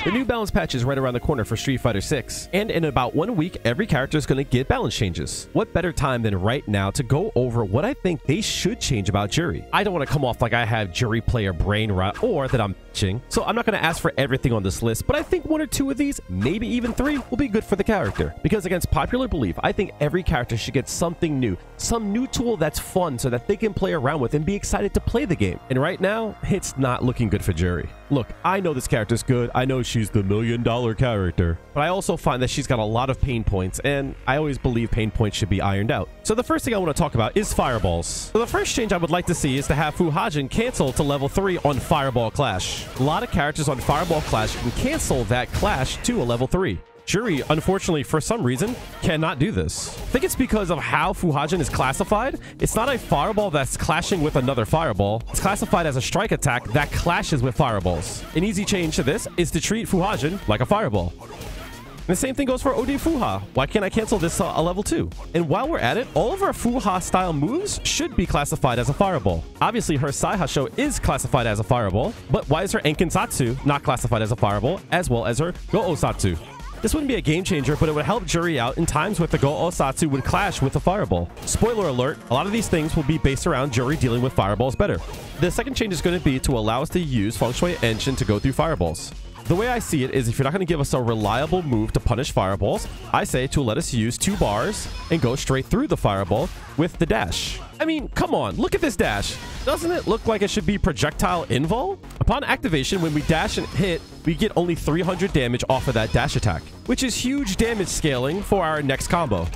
The new balance patch is right around the corner for Street Fighter 6, and in about 1 week, every character is going to get balance changes. What better time than right now to go over what I think they should change about Juri? I don't want to come off like I have Juri player brain rot or that I'm bitching, so I'm not going to ask for everything on this list, but I think 1 or 2 of these, maybe even 3, will be good for the character. Because against popular belief, I think every character should get something new, some new tool that's fun so that they can play around with and be excited to play the game. And right now, it's not looking good for Juri. Look, I know this character's good. I know she's the $1 million character, but I also find that she's got a lot of pain points, and I always believe pain points should be ironed out. So the first thing I want to talk about is fireballs. So the first change I would like to see is to have Fujin cancel to level 3 on Fireball Clash. A lot of characters on Fireball Clash can cancel that clash to a level 3. Juri, unfortunately, for some reason, cannot do this. I think it's because of how Fujin is classified. It's not a fireball that's clashing with another fireball. It's classified as a strike attack that clashes with fireballs. An easy change to this is to treat Fujin like a fireball. And the same thing goes for OD Fuha. Why can't I cancel this a level 2? And while we're at it, all of our Fuha style moves should be classified as a fireball. Obviously, her Saihasho is classified as a fireball, but why is her Enkinsatsu not classified as a fireball, as well as her Go-Osatsu? This wouldn't be a game changer, but it would help Juri out in times where the Go-Osatsu would clash with a fireball. Spoiler alert, a lot of these things will be based around Juri dealing with fireballs better. The second change is going to be to allow us to use Feng Shui Engine to go through fireballs. The way I see it is if you're not going to give us a reliable move to punish fireballs, I say to let us use 2 bars and go straight through the fireball with the dash. I mean, come on, look at this dash. Doesn't it look like it should be projectile invul? Upon activation, when we dash and hit, we get only 300 damage off of that dash attack, which is huge damage scaling for our next combo.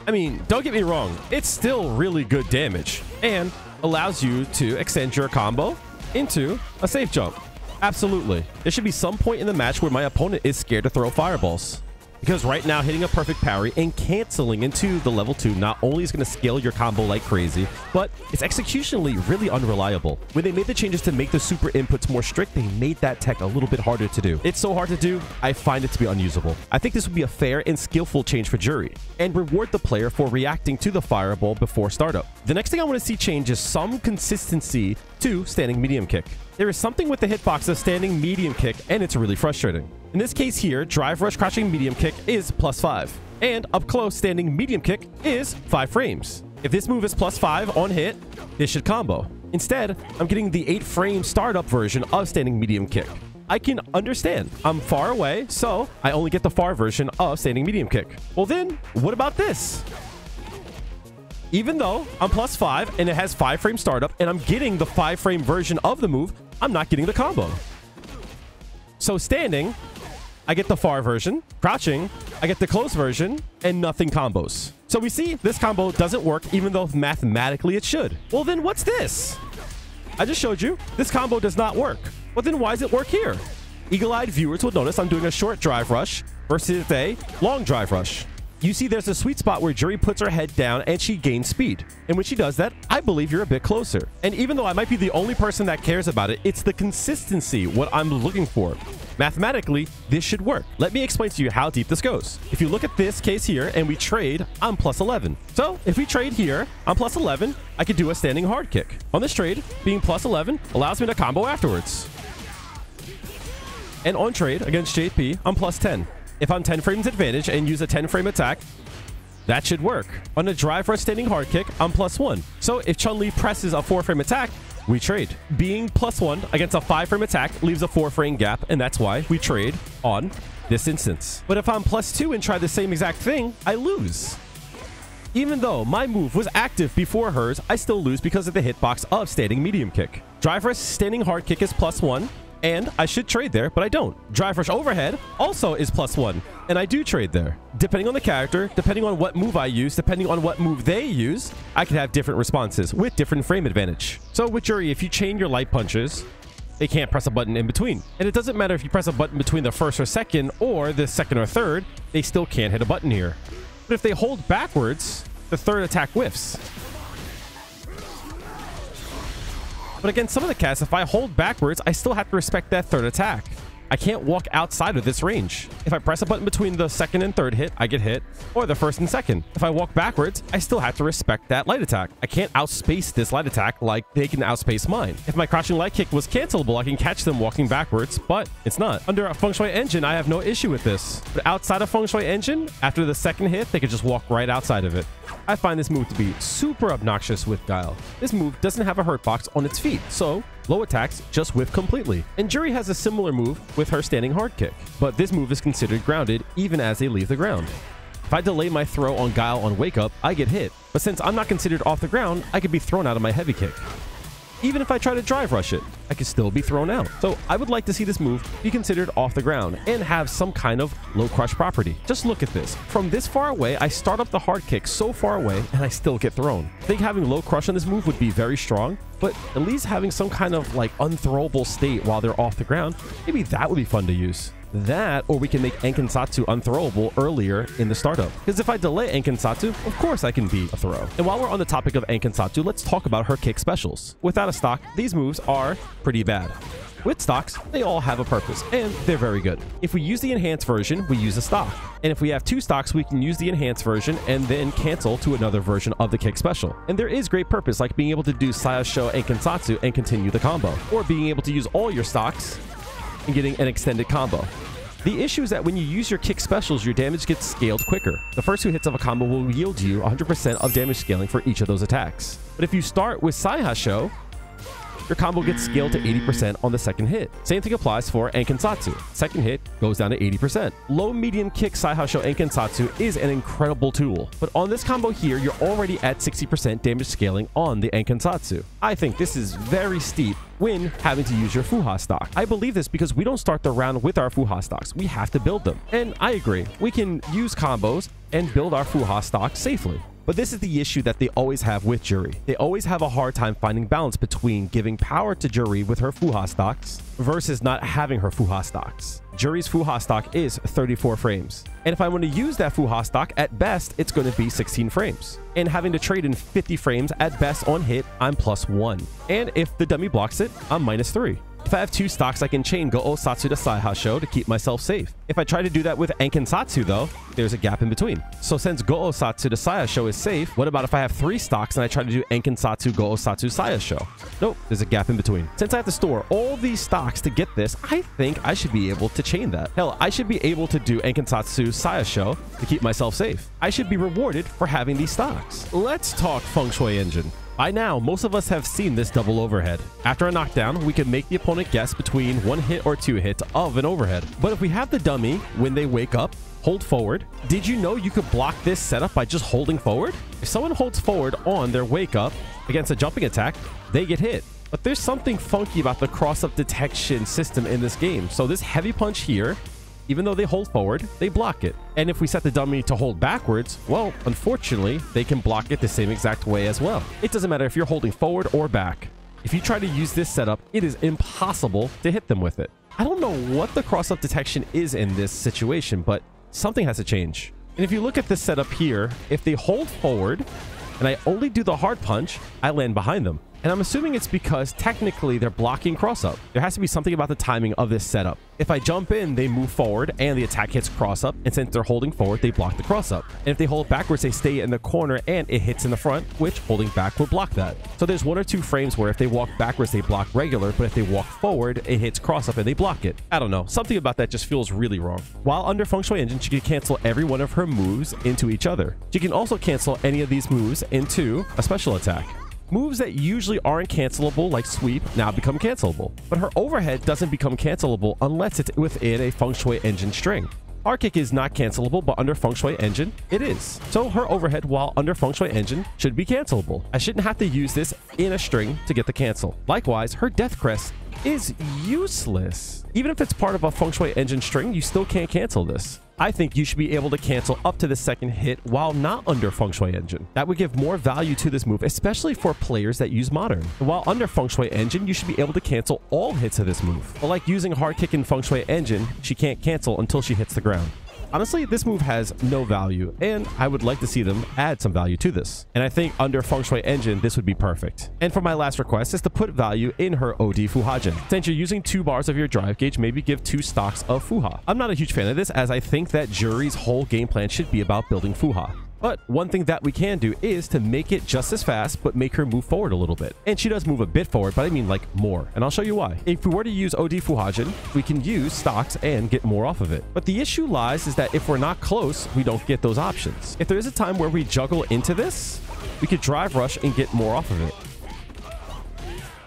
I mean, don't get me wrong, it's still really good damage and allows you to extend your combo into a safe jump. Absolutely. There should be some point in the match where my opponent is scared to throw fireballs. Because right now, hitting a perfect parry and canceling into the level 2 not only is going to scale your combo like crazy, but it's executionally really unreliable. When they made the changes to make the super inputs more strict, they made that tech a little bit harder to do. It's so hard to do, I find it to be unusable. I think this would be a fair and skillful change for Juri, and reward the player for reacting to the fireball before startup. The next thing I want to see change is some consistency to standing medium kick. There is something with the hitbox of standing medium kick, and it's really frustrating. In this case here, drive rush crouching medium kick is +5, and up close standing medium kick is 5 frames. If this move is +5 on hit, this should combo. Instead, I'm getting the 8 frame startup version of standing medium kick. I can understand. I'm far away, so I only get the far version of standing medium kick. Well then, what about this? Even though I'm +5 and it has 5 frame startup and I'm getting the 5 frame version of the move, I'm not getting the combo. So standing, I get the far version. Crouching, I get the close version, and nothing combos. So we see this combo doesn't work even though mathematically it should. Well then what's this? I just showed you this combo does not work. Well then why does it work here? Eagle-eyed viewers will notice I'm doing a short drive rush versus a long drive rush. You see there's a sweet spot where Juri puts her head down and she gains speed. And when she does that, I believe you're a bit closer. And even though I might be the only person that cares about it, it's the consistency what I'm looking for. Mathematically, this should work. Let me explain to you how deep this goes. If you look at this case here and we trade, I'm +11. So if we trade here, I'm +11, I could do a standing hard kick. On this trade, being +11 allows me to combo afterwards. And on trade against JP, I'm +10. If I'm 10 frames advantage and use a 10 frame attack, that should work. On a drive rush standing hard kick, I'm +1. So if Chun-Li presses a 4 frame attack, we trade. Being +1 against a 5 frame attack leaves a 4 frame gap, and that's why we trade on this instance. But if I'm +2 and try the same exact thing, I lose. Even though my move was active before hers, I still lose because of the hitbox of standing medium kick. Drive rush standing hard kick is +1. And I should trade there, but I don't. Drive rush overhead also is +1, and I do trade there. Depending on the character, depending on what move I use, depending on what move they use, I can have different responses with different frame advantage. So with Juri, if you chain your light punches, they can't press a button in between. And it doesn't matter if you press a button between the first or second, or the second or third, they still can't hit a button here. But if they hold backwards, the third attack whiffs. But against some of the casts, if I hold backwards, I still have to respect that third attack. I can't walk outside of this range. If I press a button between the second and third hit, I get hit, or the first and second. If I walk backwards, I still have to respect that light attack. I can't outspace this light attack like they can outspace mine. If my crouching light kick was cancelable, I can catch them walking backwards, but it's not. Under a Feng Shui Engine, I have no issue with this. But outside of Feng Shui Engine, after the second hit, they could just walk right outside of it. I find this move to be super obnoxious with Kail. This move doesn't have a hurt box on its feet, so low attacks just whiff completely. And Juri has a similar move with her standing hard kick, but this move is considered grounded even as they leave the ground. If I delay my throw on Kail on wake up, I get hit, but since I'm not considered off the ground, I could be thrown out of my heavy kick. Even if I try to drive rush it, I could still be thrown out. So I would like to see this move be considered off the ground and have some kind of low crush property. Just look at this. From this far away, I start up the hard kick so far away and I still get thrown. I think having low crush on this move would be very strong, but at least having some kind of like unthrowable state while they're off the ground, maybe that would be fun to use. That, or we can make Enkensatsu unthrowable earlier in the startup. Because if I delay Enkensatsu, of course I can beat a throw. And while we're on the topic of Enkensatsu, let's talk about her kick specials. Without a stock, these moves are pretty bad. With stocks, they all have a purpose, and they're very good. If we use the enhanced version, we use a stock. And if we have two stocks, we can use the enhanced version and then cancel to another version of the kick special. And there is great purpose, like being able to do Sayasho Enkensatsu and continue the combo, or being able to use all your stocks and getting an extended combo. The issue is that when you use your kick specials, your damage gets scaled quicker. The first two hits of a combo will yield you 100% of damage scaling for each of those attacks. But if you start with Sayasho, your combo gets scaled to 80% on the second hit. Same thing applies for Enkensatsu. Second hit goes down to 80%. Low medium kick Sayasho Enkensatsu is an incredible tool, but on this combo here, you're already at 60% damage scaling on the Enkensatsu. I think this is very steep when having to use your Fuha stock. I believe this because we don't start the round with our Fuha stocks. We have to build them. And I agree, we can use combos and build our Fuha stock safely. But this is the issue that they always have with Juri. They always have a hard time finding balance between giving power to Juri with her Fuha stocks versus not having her Fuha stocks. Juri's Fuha stock is 34 frames. And if I want to use that Fuha stock, at best, it's going to be 16 frames. And having to trade in 50 frames at best on hit, I'm +1. And if the dummy blocks it, I'm -3. If I have two stocks, I can chain Go-O Satsu to Saihasho to keep myself safe. If I try to do that with Enkensatsu, though, there's a gap in between. So since Go-O Satsu to Saihasho is safe, what about if I have three stocks and I try to do Enkensatsu, Go-O Satsu, Saihasho? Nope, there's a gap in between. Since I have to store all these stocks to get this, I think I should be able to chain that. Hell, I should be able to do Enkensatsu, Saihasho to keep myself safe. I should be rewarded for having these stocks. Let's talk Feng Shui Engine. By now, most of us have seen this double overhead. After a knockdown, we can make the opponent guess between 1 hit or 2 hits of an overhead. But if we have the dummy, when they wake up, hold forward, did you know you could block this setup by just holding forward? If someone holds forward on their wake up against a jumping attack, they get hit. But there's something funky about the cross-up detection system in this game. So this heavy punch here, even though they hold forward, they block it. And if we set the dummy to hold backwards, well, unfortunately, they can block it the same exact way as well. It doesn't matter if you're holding forward or back. If you try to use this setup, it is impossible to hit them with it. I don't know what the cross-up detection is in this situation, but something has to change. And if you look at this setup here, if they hold forward and I only do the hard punch, I land behind them. And I'm assuming it's because technically they're blocking cross-up. There has to be something about the timing of this setup. If I jump in, they move forward and the attack hits cross-up. And since they're holding forward, they block the cross-up. And if they hold backwards, they stay in the corner and it hits in the front, which holding back will block that. So there's 1 or 2 frames where if they walk backwards, they block regular. But if they walk forward, it hits cross-up and they block it. I don't know. Something about that just feels really wrong. While under Feng Shui Engine, she can cancel every one of her moves into each other. She can also cancel any of these moves into a special attack. Moves that usually aren't cancelable, like sweep, now become cancelable. But her overhead doesn't become cancelable unless it's within a Feng Shui Engine string. Our kick is not cancelable, but under Feng Shui Engine, it is. So her overhead while under Feng Shui Engine should be cancelable. I shouldn't have to use this in a string to get the cancel. Likewise, her Death Crest is useless. Even if it's part of a Feng Shui Engine string, you still can't cancel this. I think you should be able to cancel up to the second hit while not under Feng Shui Engine. That would give more value to this move, especially for players that use Modern. While under Feng Shui Engine, you should be able to cancel all hits of this move. But like using hard kick in Feng Shui Engine, she can't cancel until she hits the ground. Honestly, this move has no value, and I would like to see them add some value to this. And I think under Feng Shui Engine, this would be perfect. And for my last request is to put value in her OD Fujin. Since you're using 2 bars of your drive gauge, maybe give 2 stocks of Fuha. I'm not a huge fan of this, as I think that Juri's whole game plan should be about building Fuha. But one thing that we can do is to make it just as fast, but make her move forward a little bit. And she does move a bit forward, but I mean like more. And I'll show you why. If we were to use OD Fujin, we can use stocks and get more off of it. But the issue lies is that if we're not close, we don't get those options. If there is a time where we juggle into this, we could drive rush and get more off of it.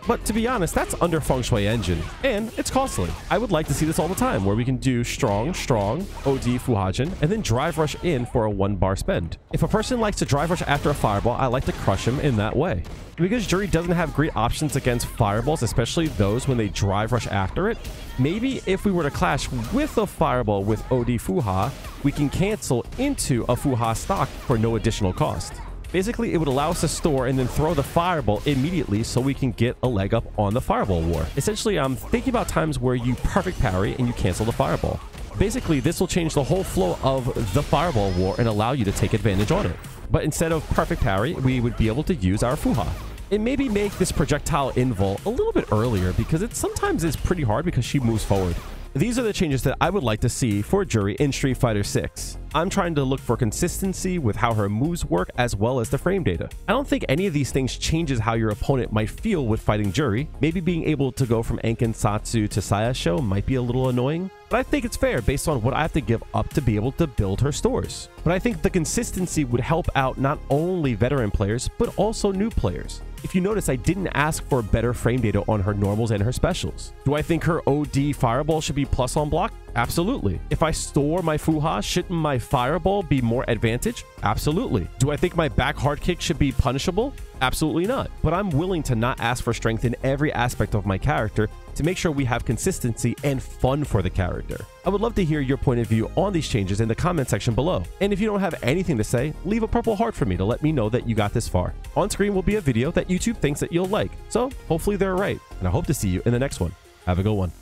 But to be honest, that's under Feng Shui Engine, and it's costly. I would like to see this all the time, where we can do strong, OD Fujin, and then drive rush in for a 1 bar spend. If a person likes to drive rush after a fireball, I like to crush him in that way. Because Juri doesn't have great options against fireballs, especially those when they drive rush after it, maybe if we were to clash with a fireball with OD Fuha, we can cancel into a Fuha stock for no additional cost. Basically, it would allow us to store and then throw the fireball immediately so we can get a leg up on the fireball war. Essentially, I'm thinking about times where you perfect parry and you cancel the fireball. Basically, this will change the whole flow of the fireball war and allow you to take advantage on it. But instead of perfect parry, we would be able to use our Fuha. And maybe make this projectile invul a little bit earlier, because it sometimes is pretty hard because she moves forward. These are the changes that I would like to see for Juri in Street Fighter 6. I'm trying to look for consistency with how her moves work as well as the frame data. I don't think any of these things changes how your opponent might feel with fighting Juri. Maybe being able to go from Enken Satsu to Sayasho might be a little annoying, but I think it's fair based on what I have to give up to be able to build her stores. But I think the consistency would help out not only veteran players, but also new players. If you notice, I didn't ask for better frame data on her normals and her specials. Do I think her OD fireball should be plus on block? Absolutely. If I store my Fuha, shouldn't my fireball be more advantage? Absolutely. Do I think my back hard kick should be punishable? Absolutely not. But I'm willing to not ask for strength in every aspect of my character to make sure we have consistency and fun for the character. I would love to hear your point of view on these changes in the comment section below. And if you don't have anything to say, leave a purple heart for me to let me know that you got this far. On screen will be a video that YouTube thinks that you'll like. So hopefully they're right. And I hope to see you in the next one. Have a good one.